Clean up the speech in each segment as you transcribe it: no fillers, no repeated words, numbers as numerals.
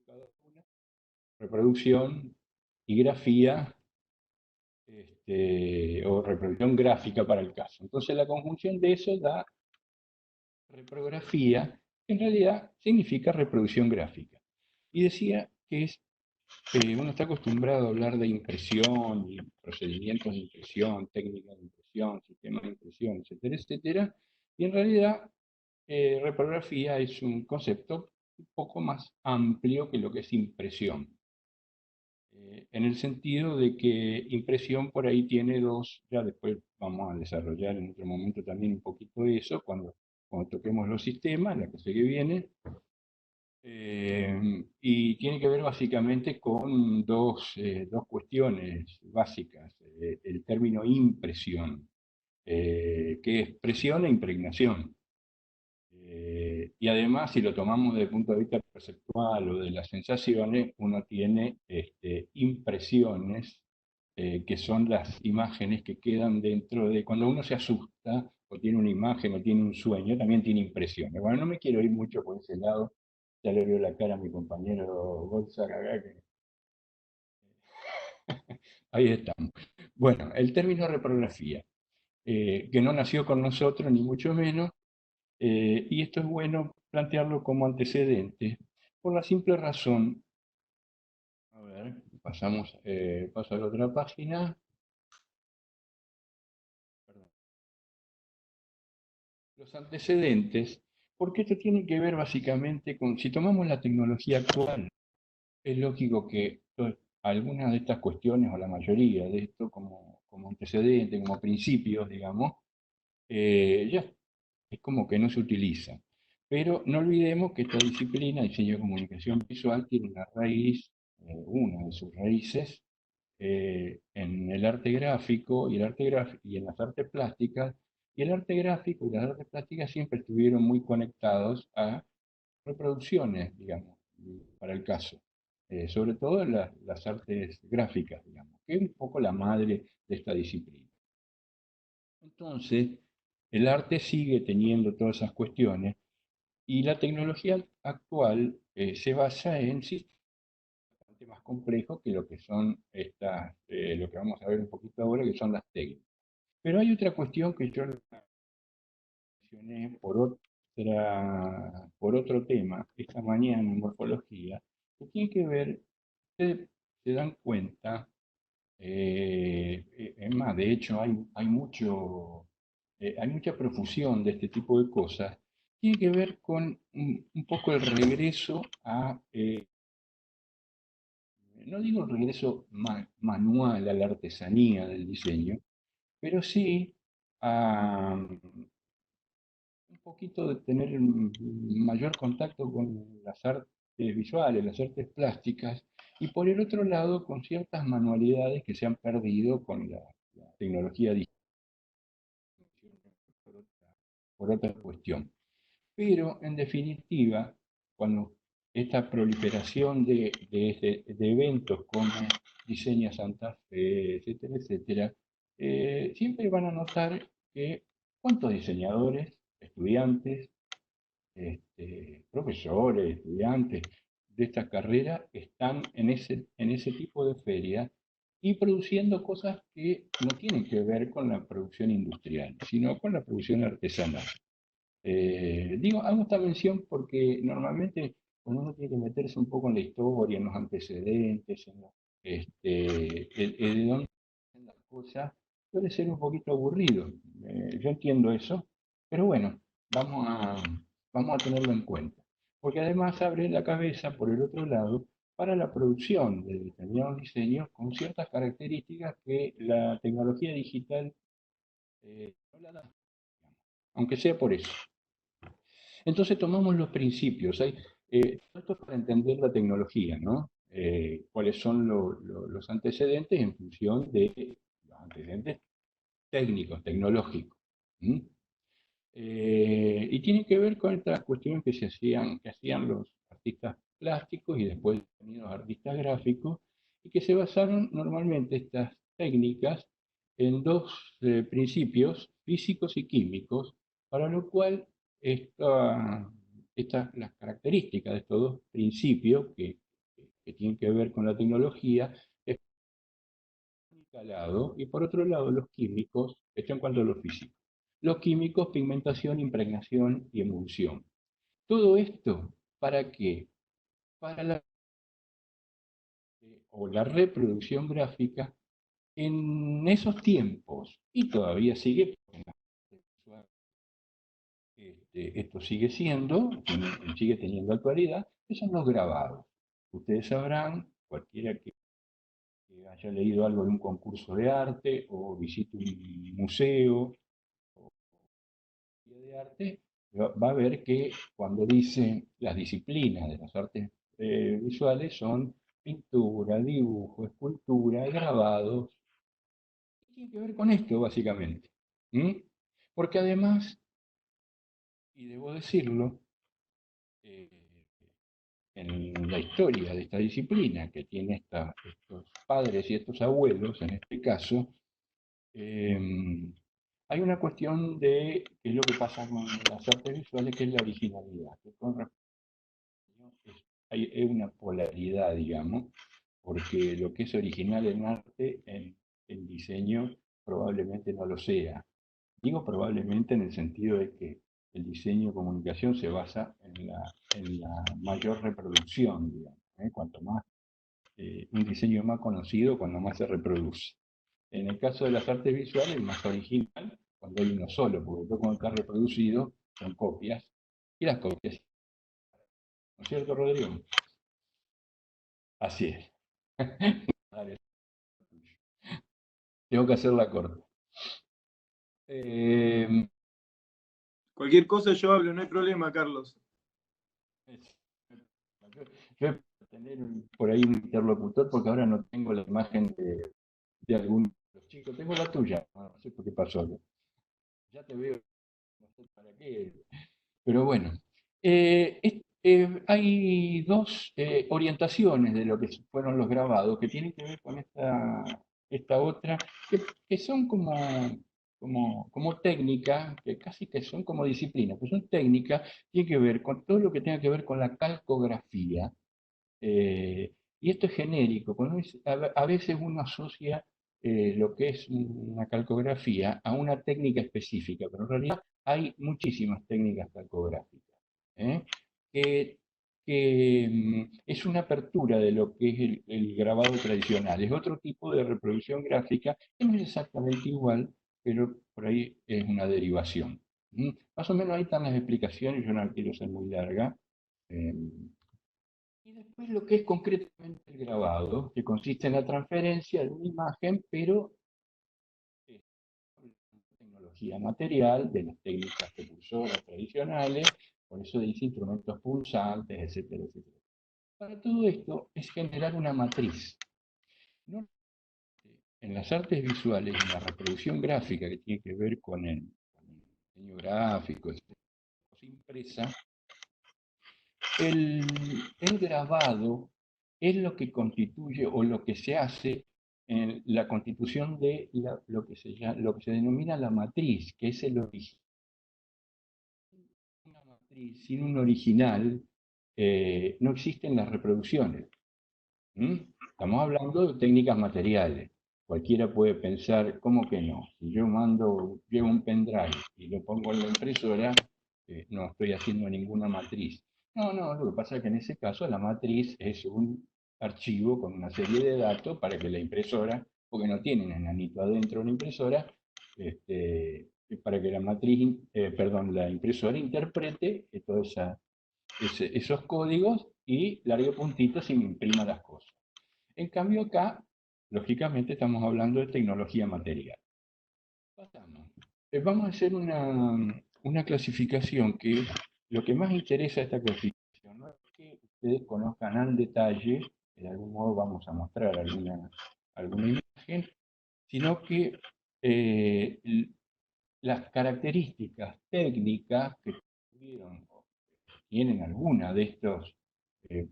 cada una, reproducción y grafía, o reproducción gráfica para el caso. Entonces la conjunción de eso da reprografía, que en realidad significa reproducción gráfica. Y decía que uno está acostumbrado a hablar de impresión y procedimientos de impresión, técnicas de impresión, sistemas de impresión, etcétera, etcétera. Y en realidad, reprografía es un concepto un poco más amplio que lo que es impresión. En el sentido de que impresión por ahí tiene dos, ya después vamos a desarrollar en otro momento también un poquito eso, cuando toquemos los sistemas, la que que viene, y tiene que ver básicamente con dos cuestiones básicas. El término impresión, que es presión e impregnación. Y además, si lo tomamos desde el punto de vista perceptual o de las sensaciones, uno tiene impresiones, que son las imágenes que quedan dentro de... Cuando uno se asusta o tiene una imagen o tiene un sueño, también tiene impresiones. Bueno, no me quiero ir mucho por ese lado, ya le veo la cara a mi compañero Gonzaga acá, que ahí estamos. Bueno, el término reprografía, que no nació con nosotros, ni mucho menos, y esto es bueno plantearlo como antecedente, por la simple razón, a ver, paso a la otra página, perdón, los antecedentes, porque esto tiene que ver básicamente con, si tomamos la tecnología actual, es lógico que algunas de estas cuestiones, o la mayoría de esto, como antecedente, como principios, digamos, ya es como que no se utiliza. Pero no olvidemos que esta disciplina, diseño de comunicación visual, tiene una raíz, una de sus raíces, en el arte gráfico y en las artes plásticas. Y el arte gráfico y las artes plásticas siempre estuvieron muy conectados a reproducciones, digamos, para el caso. Sobre todo en las artes gráficas, digamos, que es un poco la madre de esta disciplina. Entonces, el arte sigue teniendo todas esas cuestiones y la tecnología actual se basa en sistemas bastante más complejos que lo que son lo que vamos a ver un poquito ahora, que son las técnicas. Pero hay otra cuestión que yo mencioné por otro tema esta mañana en morfología, que tiene que ver, ustedes se dan cuenta, es más, de hecho hay mucha profusión de este tipo de cosas, tiene que ver con un poco el regreso a, no digo el regreso manual a la artesanía del diseño, pero sí a un poquito de tener un mayor contacto con las artes visuales, las artes plásticas, y por el otro lado con ciertas manualidades que se han perdido con la tecnología digital, por por otra cuestión. Pero, en definitiva, cuando esta proliferación de eventos como Diseña Santa Fe, etcétera, etcétera, siempre van a notar que cuántos diseñadores, estudiantes, profesores, estudiantes de esta carrera están en ese tipo de ferias y produciendo cosas que no tienen que ver con la producción industrial, sino con la producción artesanal. Hago esta mención porque normalmente cuando uno tiene que meterse un poco en la historia, en los antecedentes, de dónde vienen las cosas, puede ser un poquito aburrido. Yo entiendo eso, pero bueno, vamos a, vamos a tenerlo en cuenta. Porque además abre la cabeza, por el otro lado, para la producción de determinados diseños con ciertas características que la tecnología digital no la da, aunque sea por eso. Entonces tomamos los principios. Esto es para entender la tecnología, ¿no? Cuáles son los antecedentes en función de los antecedentes técnicos, tecnológicos. ¿Mm? Y tiene que ver con estas cuestiones que hacían los artistas plásticos y después los artistas gráficos, y que se basaron normalmente estas técnicas en dos principios físicos y químicos, para lo cual las características de estos dos principios, que que tienen que ver con la tecnología, es por un lado, y por otro lado los químicos, esto en cuanto a lo físico. Los químicos, pigmentación, impregnación y emulsión. Todo esto, ¿para qué? Para la reproducción gráfica en esos tiempos, y todavía sigue, esto sigue siendo, sigue teniendo actualidad, que son los grabados. Ustedes sabrán, cualquiera que haya leído algo de un concurso de arte o visite un museo de arte, va a ver que cuando dice las disciplinas de las artes visuales son pintura, dibujo, escultura, grabados. Tiene que ver con esto, básicamente. ¿Mm? Porque además, y debo decirlo, eh, en la historia de esta disciplina, que tiene estos padres y estos abuelos, en este caso, eh, hay una cuestión de qué es lo que pasa con las artes visuales, que es la originalidad. Que es una polaridad, digamos, porque lo que es original en arte, en diseño, probablemente no lo sea. Digo probablemente en el sentido de que el diseño de comunicación se basa en la mayor reproducción, digamos, ¿eh? Cuanto más un diseño más conocido, cuando más se reproduce. En el caso de las artes visuales, es más original cuando hay uno solo, porque todo cuando está reproducido son copias, y las copias, ¿no es cierto, Rodrigo? Así es. Tengo que hacer la corta. Eh, Cualquier cosa yo hablo, no hay problema, Carlos. yo espero tener por ahí un interlocutor, porque ahora no tengo la imagen de algún de los chicos. Tengo la tuya, no sé por qué pasó. Ya te veo, no sé para qué. Pero bueno, hay dos orientaciones de lo que fueron los grabados que tienen que ver con esta otra, que son como técnicas, que casi que son como disciplinas, pero son técnicas, tienen que ver con todo lo que tenga que ver con la calcografía. Y esto es genérico, a veces uno asocia lo que es una calcografía a una técnica específica, pero en realidad hay muchísimas técnicas calcográficas, ¿eh? que, que es una apertura de lo que es el grabado tradicional. Es otro tipo de reproducción gráfica que no es exactamente igual, pero por ahí es una derivación. Más o menos ahí están las explicaciones, yo no la quiero ser muy larga. eh, y después lo que es concretamente el grabado, que consiste en la transferencia de una imagen, pero es tecnología material, de las técnicas propulsoras tradicionales, por eso dice instrumentos pulsantes, etcétera, etcétera. Para todo esto es generar una matriz. No, en las artes visuales, en la reproducción gráfica que tiene que ver con el diseño gráfico, impresa, el grabado es lo que constituye o lo que se hace en la constitución de lo que se denomina la matriz, que es el origen. Una matriz sin un original no existen las reproducciones. ¿Mm? Estamos hablando de técnicas materiales. Cualquiera puede pensar, ¿cómo que no? Si yo llevo un pendrive y lo pongo en la impresora, no estoy haciendo ninguna matriz. No, no, lo que pasa es que en ese caso la matriz es un archivo con una serie de datos para que la impresora, porque no tiene un enanito adentro de la impresora, para que la matriz, perdón, la impresora interprete todos esos códigos y largue puntitos y me imprima las cosas. En cambio acá, lógicamente, estamos hablando de tecnología material. Pasamos. Vamos a hacer una clasificación que lo que más interesa a esta clasificación no es que ustedes conozcan al detalle, de algún modo vamos a mostrar alguna imagen, sino que eh, las características técnicas que tuvieron o tienen alguna de estos eh,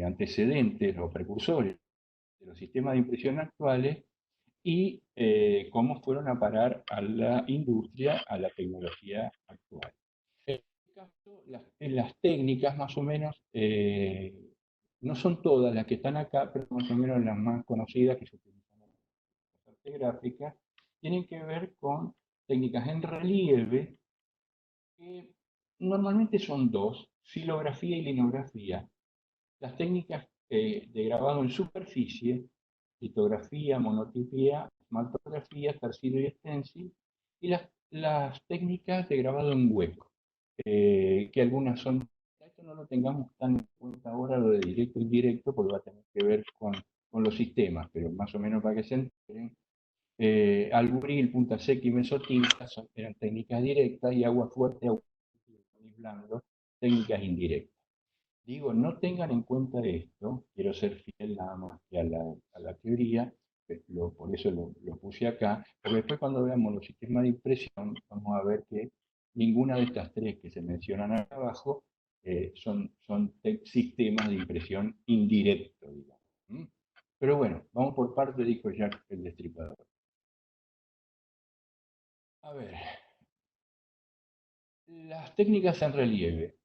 antecedentes o precursores de los sistemas de impresión actuales y cómo fueron a parar a la industria, a la tecnología actual. En este caso, las técnicas más o menos No son todas las que están acá, pero más o menos las más conocidas que se utilizan en las artes gráficas, tienen que ver con técnicas en relieve, que normalmente son dos, xilografía y linografía. Las técnicas de grabado en superficie, litografía, monotipía, esmaltografía, tercido y stencil, y las técnicas de grabado en hueco, que algunas son, esto no lo tengamos tan en cuenta ahora, lo de directo e indirecto, porque va a tener que ver con los sistemas, pero más o menos para que se enteren, alburil, punta seca y mesotinta eran técnicas directas, y agua fuerte, agua blando, técnicas indirectas. Digo, no tengan en cuenta esto, quiero ser fiel nada más que a la teoría, por eso lo puse acá, porque después cuando veamos los sistemas de impresión, vamos a ver que ninguna de estas tres que se mencionan acá abajo son sistemas de impresión indirecto, digamos. ¿Mm? Pero bueno, vamos por parte, dijo Jack el Destripador. A ver, las técnicas en relieve.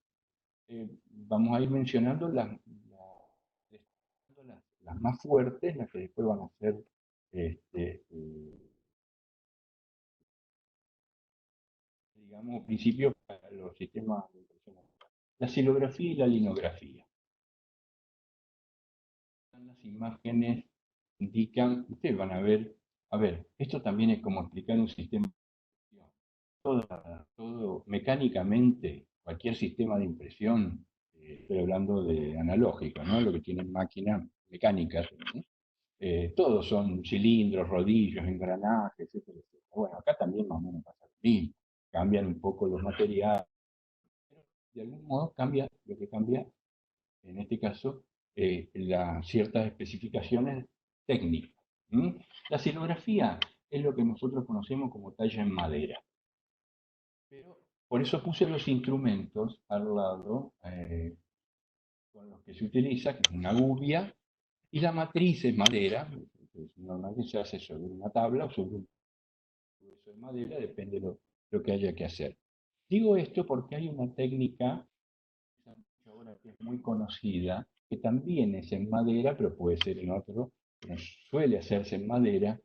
Vamos a ir mencionando las más fuertes, las que después van a ser, digamos, principios para los sistemas de impresión. La xilografía y la linografía. Las imágenes indican, ustedes van a ver, esto también es como explicar un sistema de impresión. Todo mecánicamente, cualquier sistema de impresión, estoy hablando de analógico, ¿no? Lo que tienen máquinas mecánicas, ¿no? Todos son cilindros, rodillos, engranajes, etcétera, etcétera. Bueno, acá también más o menos pasa lo mismo. Cambian un poco los materiales, pero de algún modo cambia, lo que cambia, en este caso, ciertas especificaciones técnicas. ¿Mm? La xilografía es lo que nosotros conocemos como talla en madera. Pero por eso puse los instrumentos al lado con los que se utiliza, que es una gubia, y la matriz es madera, normalmente se hace sobre una tabla o sobre un grueso de madera, depende de lo que haya que hacer. Digo esto porque hay una técnica ahora que es muy conocida, que también es en madera, pero puede ser en otro, pero suele hacerse en madera.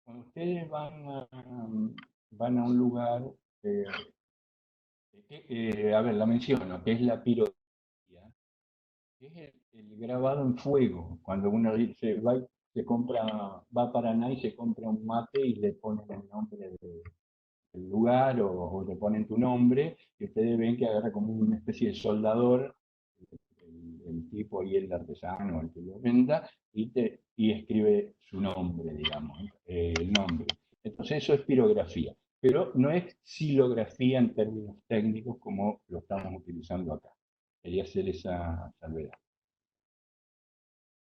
Cuando ustedes van a un lugar, eh, a ver, la menciono, que es la pirotecnia, que es el grabado en fuego. Cuando uno dice, se compra, va a Paraná y se compra un mate y le ponen el nombre del lugar o le ponen tu nombre, y ustedes ven que agarra como una especie de soldador, el tipo y el artesano, el que lo venda, y escribe su nombre, digamos, el nombre. Entonces eso es pirografía, pero no es xilografía en términos técnicos como lo estamos utilizando acá. Quería hacer esa salvedad.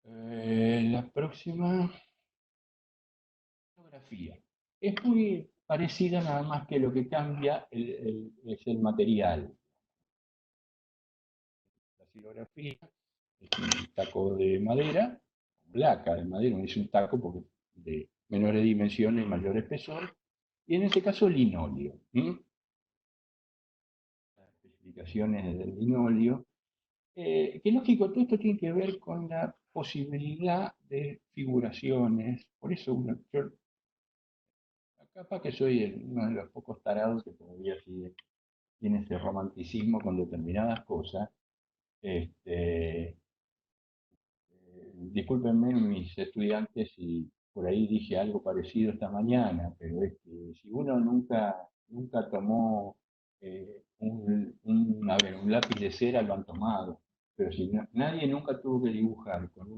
La próxima, xilografía. Es muy parecida, nada más que lo que cambia es el material. La xilografía es un taco de madera, placa de madera, no es un taco porque de menores dimensiones y mayor espesor, y en este caso linóleo. Las especificaciones del linóleo, que lógico, todo esto tiene que ver con la posibilidad de figuraciones, por eso yo capaz que soy uno de los pocos tarados que todavía tiene ese romanticismo con determinadas cosas. Este, Discúlpenme mis estudiantes si por ahí dije algo parecido esta mañana, pero es que si uno nunca tomó a ver, un lápiz de cera, lo han tomado, pero si nadie nunca tuvo que dibujar con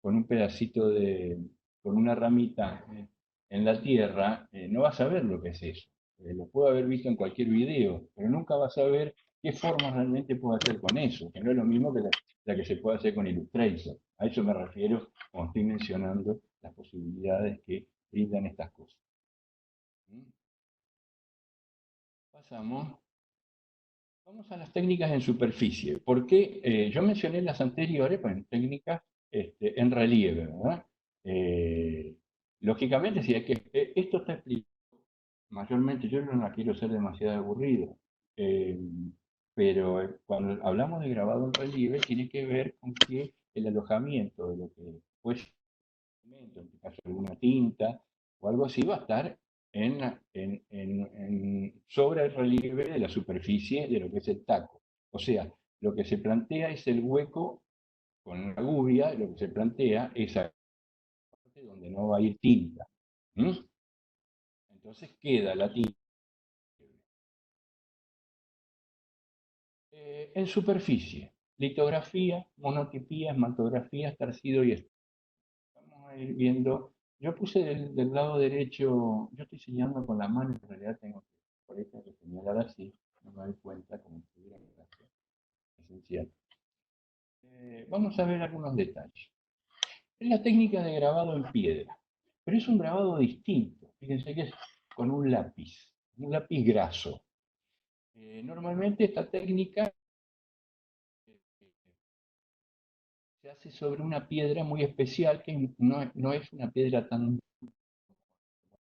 un pedacito con una ramita en la tierra, no va a saber lo que es eso. Lo puede haber visto en cualquier video, pero nunca va a saber qué forma realmente puede hacer con eso, que no es lo mismo que la que se puede hacer con Illustrator. A eso me refiero cuando estoy mencionando las posibilidades que brindan estas cosas. Pasamos. Vamos a las técnicas en superficie. ¿Por qué? Yo mencioné las anteriores, pues, en técnicas en relieve, ¿verdad? Eh, Lógicamente, si hay que, esto está explicado mayormente, yo no la quiero ser demasiado aburrido, eh, pero cuando hablamos de grabado en relieve, tiene que ver con que el alojamiento de lo que fue en este caso alguna tinta o algo así, va a estar sobre el relieve de la superficie de lo que es el taco. O sea, lo que se plantea es el hueco con la gubia, lo que se plantea es esa parte donde no va a ir tinta. ¿Mm? Entonces queda la tinta en superficie, litografía, monotipía, esmaltografía, estarcido y esto. Vamos a ir viendo. Yo puse del lado derecho, yo estoy señalando con la mano, en realidad tengo que, por ahí tengo que señalar así, no me doy cuenta como si estuviera en clase, esencial. Vamos a ver algunos detalles. Es la técnica de grabado en piedra, pero es un grabado distinto. Fíjense que es con un lápiz graso. Normalmente esta técnica se hace sobre una piedra muy especial que no es una piedra tan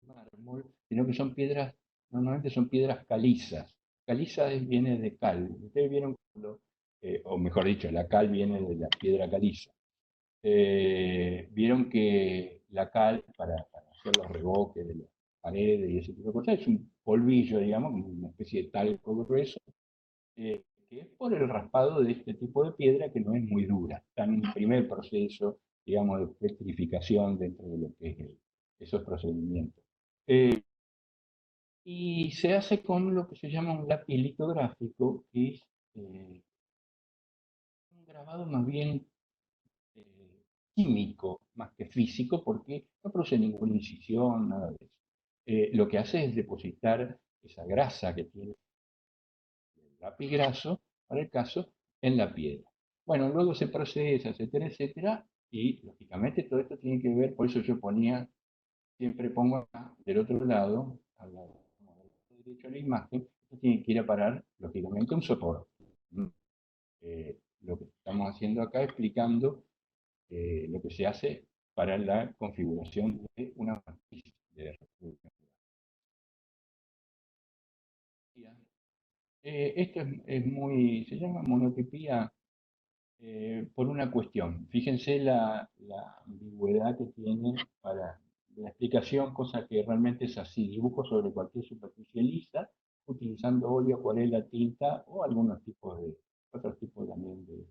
mármol, sino que son piedras, normalmente son piedras calizas. Caliza viene de cal. Ustedes vieron, o mejor dicho, la cal viene de la piedra caliza. Vieron que la cal, para hacer los revoques de las paredes y ese tipo de cosas, es un polvillo, digamos, una especie de talco grueso, que es por el raspado de este tipo de piedra que no es muy dura. Está en un primer proceso, digamos, de petrificación dentro de lo que es esos procedimientos. Eh, y se hace con lo que se llama un lápiz litográfico, que es un grabado más bien químico, más que físico, porque no produce ninguna incisión, nada de eso. Lo que hace es depositar esa grasa que tiene el lápiz graso, para el caso, en la piedra. Bueno, luego se procesa, etcétera, etcétera, y lógicamente todo esto tiene que ver, por eso yo ponía, siempre pongo acá, del otro lado, al lado derecho de la imagen, esto tiene que ir a parar, lógicamente, a un soporte. Lo que estamos haciendo acá explicando lo que se hace para la configuración de una matriz de reproducción. Esto es muy, se llama monotipía por una cuestión. Fíjense la ambigüedad que tiene para la explicación, cosa que realmente es así. Dibujo sobre cualquier superficie lisa, utilizando óleo, acuarela, tinta o algunos tipos de, otros tipos también de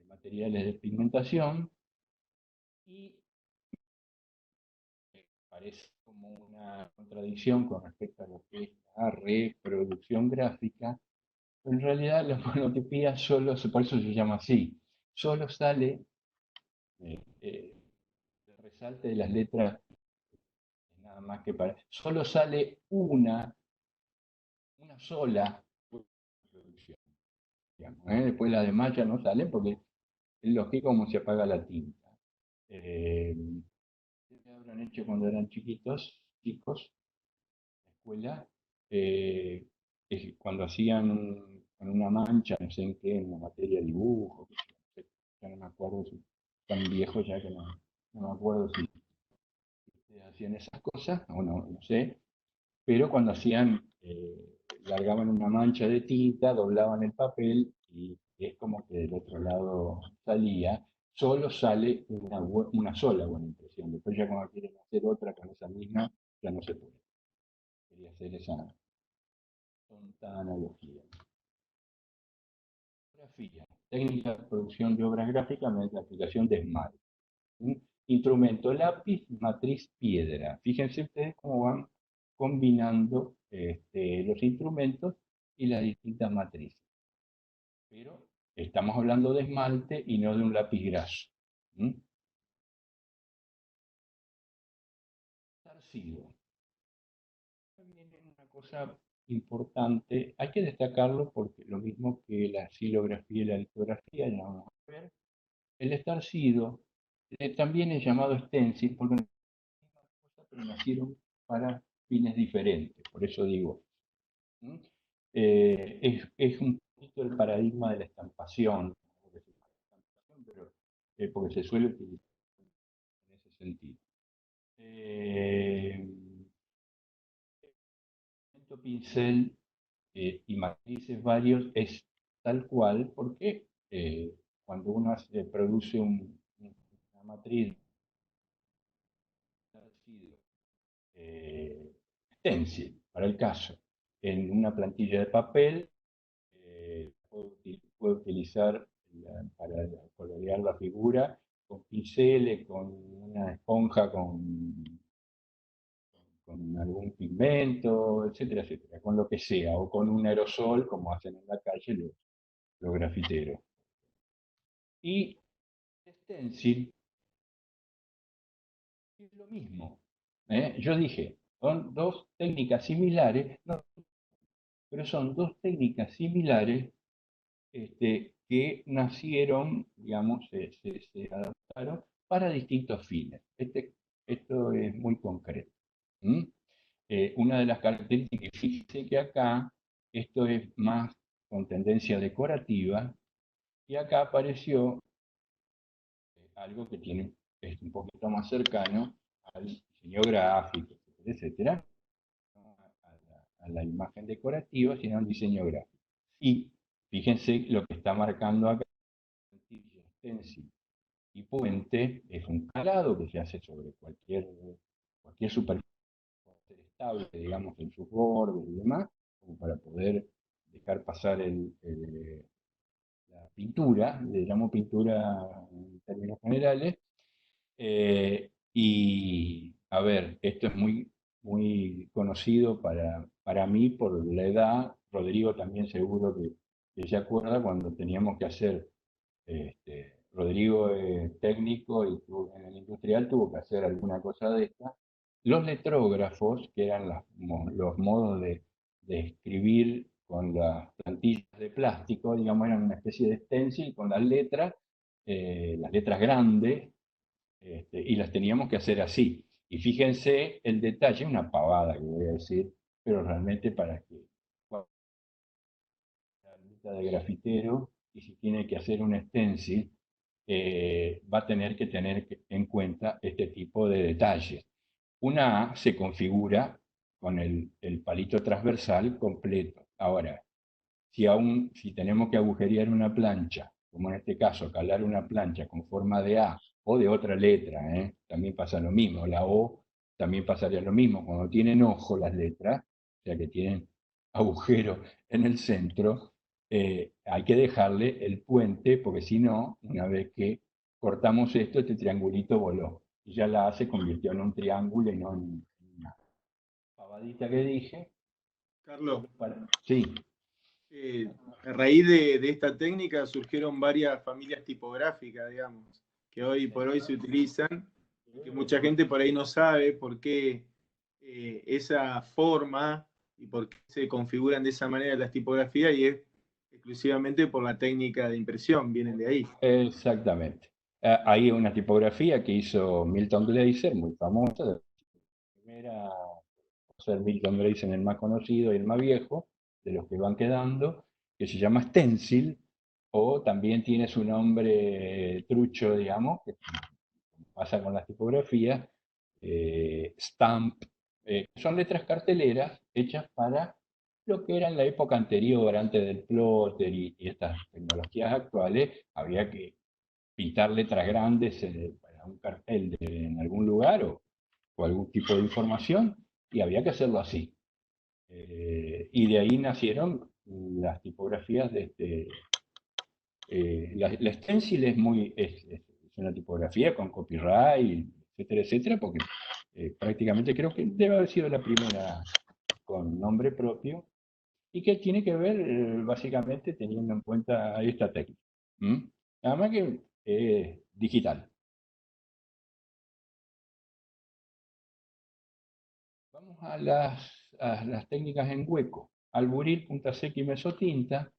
materiales de pigmentación. Y parece como una contradicción con respecto a lo que es la reproducción gráfica. En realidad la monotipía solo, por eso se llama así, solo sale el resalte de las letras, nada más que para, solo sale una sola producción, digamos, ¿eh? Después las demás ya no salen porque es lógico como se apaga la tinta. Eh, ¿Qué habrán hecho cuando eran chicos, en la escuela? Cuando hacían con una mancha, no sé en qué, en la materia de dibujo, ya no me acuerdo, si tan viejo ya que no me acuerdo si hacían esas cosas, o no sé, pero cuando hacían, largaban una mancha de tinta, doblaban el papel y es como que del otro lado salía, solo sale una sola buena impresión. Después ya cuando quieren hacer otra con esa misma, ya no se puede. Quería hacer esa tonta analogía. Fotografía, técnica de producción de obras gráficas mediante la aplicación de esmalte. Instrumento lápiz, matriz piedra. Fíjense ustedes cómo van combinando los instrumentos y las distintas matrices. Pero estamos hablando de esmalte y no de un lápiz graso. ¿Mm? Tarcido. También es una cosa importante, hay que destacarlo porque lo mismo que la xilografía y la litografía, ya vamos a ver, el estarcido también es llamado stencil porque no es la misma cosa, pero nacieron para fines diferentes, por eso digo. ¿Mm? Es un poquito el paradigma de la estampación, pero, porque se suele utilizar en ese sentido. Eh, pincel y matrices varios es tal cual porque cuando uno produce una matriz eh, stencil, para el caso, en una plantilla de papel, puede utilizar para colorear la figura con pinceles, con una esponja, con algún pigmento, etcétera, etcétera, con lo que sea, o con un aerosol, como hacen en la calle los grafiteros. Y stencil es lo mismo. Yo dije, son dos técnicas similares, no, pero son dos técnicas similares que nacieron, digamos, se adaptaron para distintos fines. Esto es muy concreto. ¿Mm? Una de las características, fíjese que acá esto es más con tendencia decorativa, y acá apareció algo que es un poquito más cercano al diseño gráfico, etcétera, no a la imagen decorativa, sino al diseño gráfico. Y fíjense lo que está marcando acá, stencil y puente, es un calado que se hace sobre cualquier superficie estable, digamos, en sus bordes y demás, como para poder dejar pasar la pintura, le llamo pintura en términos generales. Y a ver, esto es muy conocido para mí por la edad. Rodrigo también seguro que se acuerda cuando teníamos que hacer, Rodrigo es técnico y en el industrial tuvo que hacer alguna cosa de esta. Los letrógrafos, que eran los modos de escribir con las plantillas de plástico, digamos, eran una especie de stencil con las letras grandes, y las teníamos que hacer así. Y fíjense el detalle, una pavada que voy a decir, pero realmente para que la de grafitero, y si tiene que hacer un stencil, va a tener que tener en cuenta este tipo de detalles. Una A se configura con el palito transversal completo. Ahora, si tenemos que agujerear una plancha, como en este caso, calar una plancha con forma de A o de otra letra, también pasa lo mismo. La O también pasaría lo mismo. Cuando tienen ojo las letras, o sea que tienen agujero en el centro, hay que dejarle el puente, porque si no, una vez que cortamos esto, este triangulito voló. Y ya la A se convirtió en un triángulo y no en una pavadita que dije. Carlos, Sí. a raíz de esta técnica surgieron varias familias tipográficas, digamos, que hoy por hoy se utilizan y que mucha gente por ahí no sabe por qué esa forma y por qué se configuran de esa manera las tipografías, y es exclusivamente por la técnica de impresión, vienen de ahí. Exactamente. Hay una tipografía que hizo Milton Glaser, muy famosa, la primera, por ser Milton Glaser el más conocido y el más viejo, de los que van quedando, que se llama Stencil, o también tiene su nombre trucho, digamos, que pasa con las tipografías, Stamp. Son letras carteleras hechas para lo que era en la época anterior, antes del plotter y estas tecnologías actuales. Había que pintar letras grandes para un cartel en algún lugar, o algún tipo de información, y había que hacerlo así. Y de ahí nacieron las tipografías la stencil es una tipografía con copyright, etcétera, etcétera, porque prácticamente creo que debe haber sido la primera con nombre propio, y que tiene que ver básicamente teniendo en cuenta esta técnica. ¿Mm? Además que es digital. Vamos a las técnicas en hueco. Alburil, punta seca y mesotinta.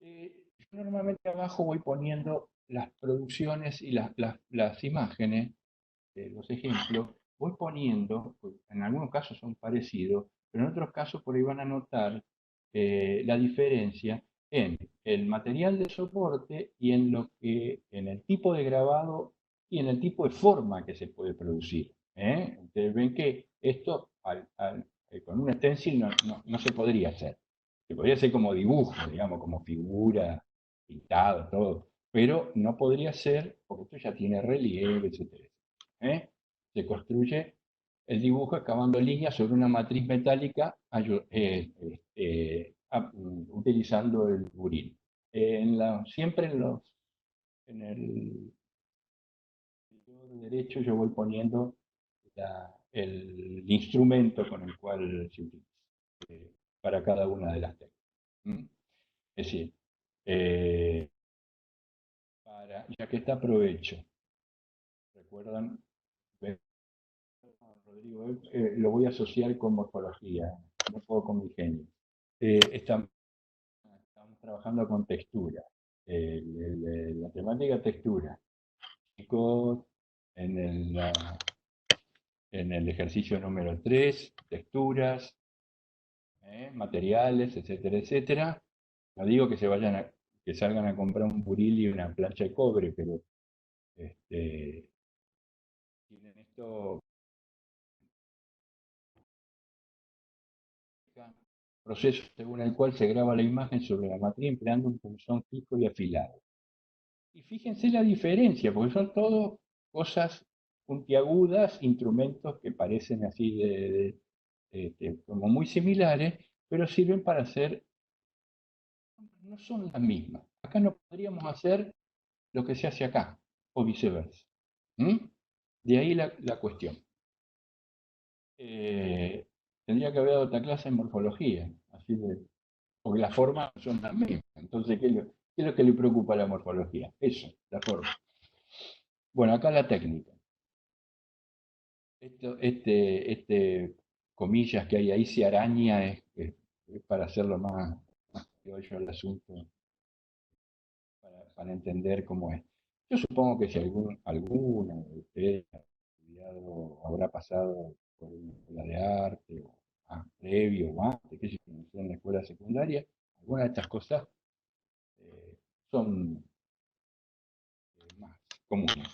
Yo normalmente abajo voy poniendo las producciones y las imágenes, los ejemplos, voy poniendo, pues, en algunos casos son parecidos, pero en otros casos por ahí van a notar la diferencia en el material de soporte y en el tipo de grabado y en el tipo de forma que se puede producir. Ustedes ven que esto, al Con un stencil no se podría hacer. Se podría hacer como dibujo, digamos, como figura, pintado, todo. Pero no podría ser, porque esto ya tiene relieve, etcétera. ¿Eh? Se construye el dibujo excavando líneas sobre una matriz metálica utilizando el buril. Siempre en el derecho yo voy poniendo el instrumento con el cual se utiliza para cada una de las técnicas. ¿Mm? Es decir, eh, ya que está aprovecho, recuerdan, Rodrigo, lo voy a asociar con morfología, no puedo con mi genio. Estamos trabajando con textura, la temática textura. Chicos, en en el ejercicio número 3, texturas, materiales, etcétera, etcétera. No digo que que salgan a comprar un buril y una plancha de cobre, pero tienen esto proceso según el cual se graba la imagen sobre la matriz empleando un punzón fijo y afilado. Y fíjense la diferencia, porque son todo cosas puntiagudas, instrumentos que parecen así como muy similares, pero sirven para hacer, no son las mismas. Acá no podríamos hacer lo que se hace acá, o viceversa. ¿Mm? De ahí la cuestión. Tendría que haber dado otra clase en morfología, así porque las formas son las mismas. Entonces, ¿qué es lo que le preocupa a la morfología? Eso, la forma. Bueno, acá la técnica. Comillas que hay ahí se araña es para hacerlo más criollo al asunto, para entender cómo es. Yo supongo que si alguno de ustedes ha estudiado, habrá pasado por una escuela de arte, o previo o antes, que si en la escuela secundaria, algunas de estas cosas eh, son más comunes.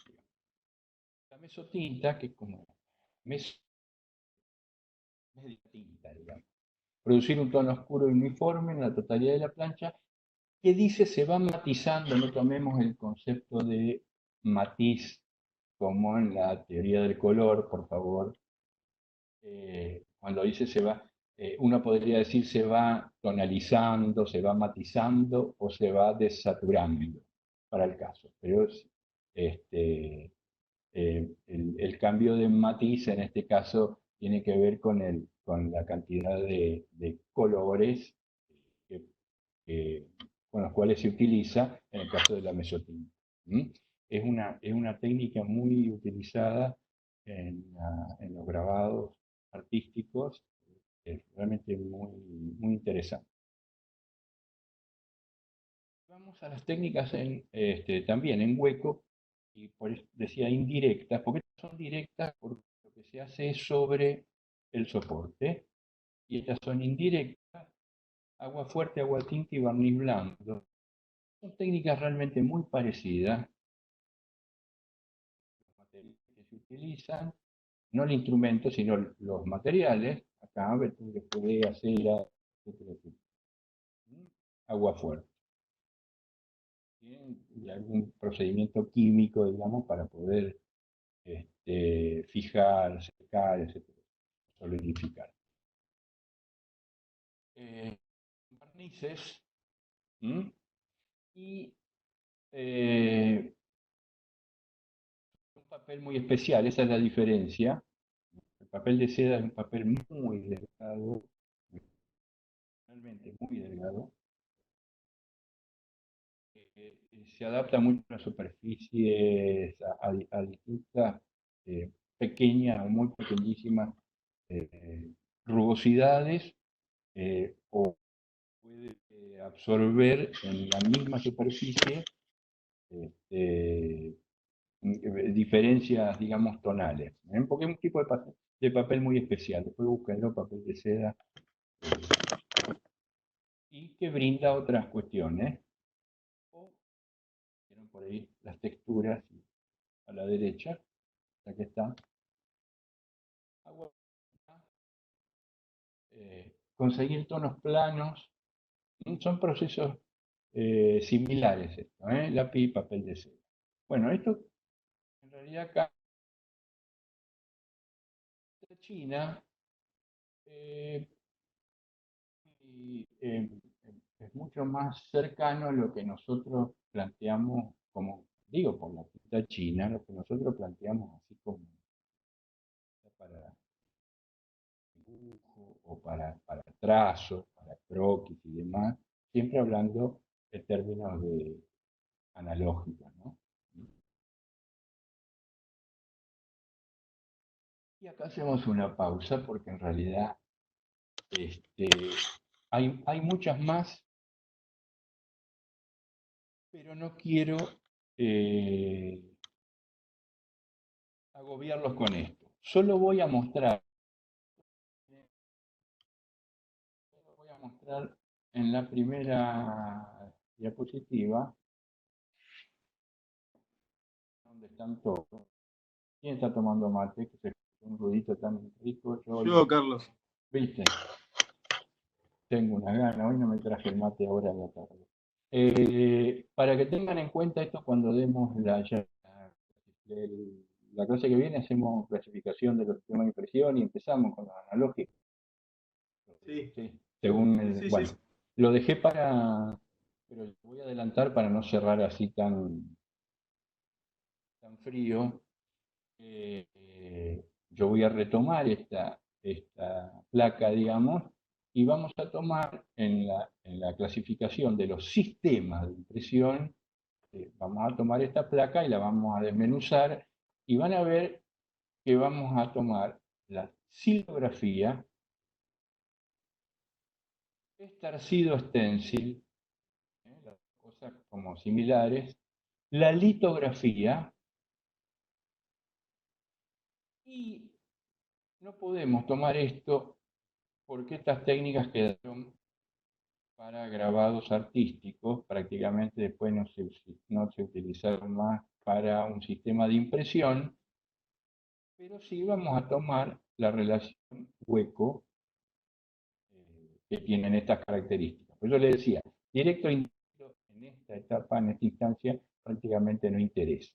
La mesotinta, que es como mes, media tinta, digamos. Producir un tono oscuro y uniforme en la totalidad de la plancha, que dice se va matizando, no tomemos el concepto de matiz como en la teoría del color, por favor. Cuando dice uno podría decir se va tonalizando, se va matizando o se va desaturando, para el caso. Pero este, el cambio de matiz en este caso tiene que ver con la cantidad de colores que, que, con los cuales se utiliza en el caso de la mesotinta. ¿Mm? Es una técnica muy utilizada en los grabados artísticos, es realmente muy interesante. Vamos a las técnicas también en hueco, y por eso decía indirectas, porque son directas porque lo que se hace es sobre el soporte, y estas son indirectas, agua fuerte, agua tinta y barniz blando. Son técnicas realmente muy parecidas, los materiales que se utilizan, no el instrumento, sino los materiales, acá betún, cera, etcétera, etcétera. Agua fuerte. Tienen algún procedimiento químico, digamos, para poder fijar, secar, etcétera, solidificar. Barnices. ¿Mm? Y un papel muy especial, esa es la diferencia. El papel de seda es un papel muy delgado, realmente muy delgado. Se adapta mucho a superficies, a distintas pequeñas o muy pequeñísimas rugosidades, o puede absorber en la misma superficie este, diferencias, digamos, tonales, porque es un tipo de papel muy especial. Después búsquenlo, papel de seda, y que brinda otras cuestiones. O tienen por ahí las texturas a la derecha, aquí está. Agua conseguir tonos planos. Son procesos similares esto, lápiz y papel de cera. Bueno, esto en realidad acá en China eh, y, es mucho más cercano a lo que nosotros planteamos como, digo, por la tinta china, lo que nosotros planteamos así como para dibujo o para trazo, para croquis y demás, siempre hablando en términos de analógicos, ¿no? Y acá hacemos una pausa porque en realidad este, hay muchas más, pero no quiero eh, agobiarlos con esto. Solo voy a mostrar en la primera diapositiva, donde están todos. ¿Quién está tomando mate? Que se escucha un ruidito tan rico. Yo, Carlos. ¿Viste? Tengo una gana. Hoy no me traje el mate ahora en la tarde. Para que tengan en cuenta esto cuando demos la clase que viene, hacemos clasificación de los sistemas de impresión y empezamos con los analógicos. Sí. Sí, según el, Sí, bueno, sí. lo dejé para, pero voy a adelantar para no cerrar así tan frío. Yo voy a retomar esta placa, digamos, y vamos a tomar en la clasificación de los sistemas de impresión, vamos a tomar esta placa y la vamos a desmenuzar y van a ver que vamos a tomar la silografía, estarcido stencil, las cosas como similares, la litografía, y no podemos tomar esto porque estas técnicas quedaron para grabados artísticos, prácticamente después no se utilizaron más para un sistema de impresión, pero sí vamos a tomar la relación hueco que tienen estas características. Pues yo le decía, directo e indirecto en esta etapa, en esta instancia, prácticamente no interesa.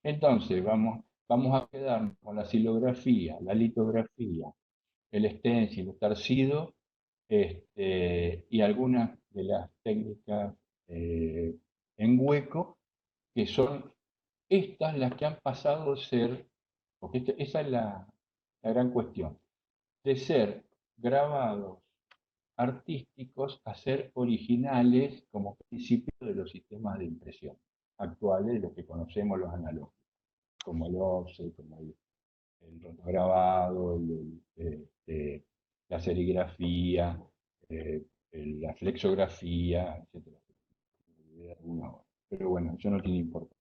Entonces, vamos a quedarnos con la silografía, la litografía, el stencil, el tarcido, y algunas de las técnicas en hueco, que son estas las que han pasado a ser, porque esa es la gran cuestión, de ser grabados artísticos a ser originales como principio de los sistemas de impresión actuales, de los que conocemos los análogos, como el offset, como el rotograbado, la serigrafía, la flexografía, etc. Pero bueno, eso no tiene importancia.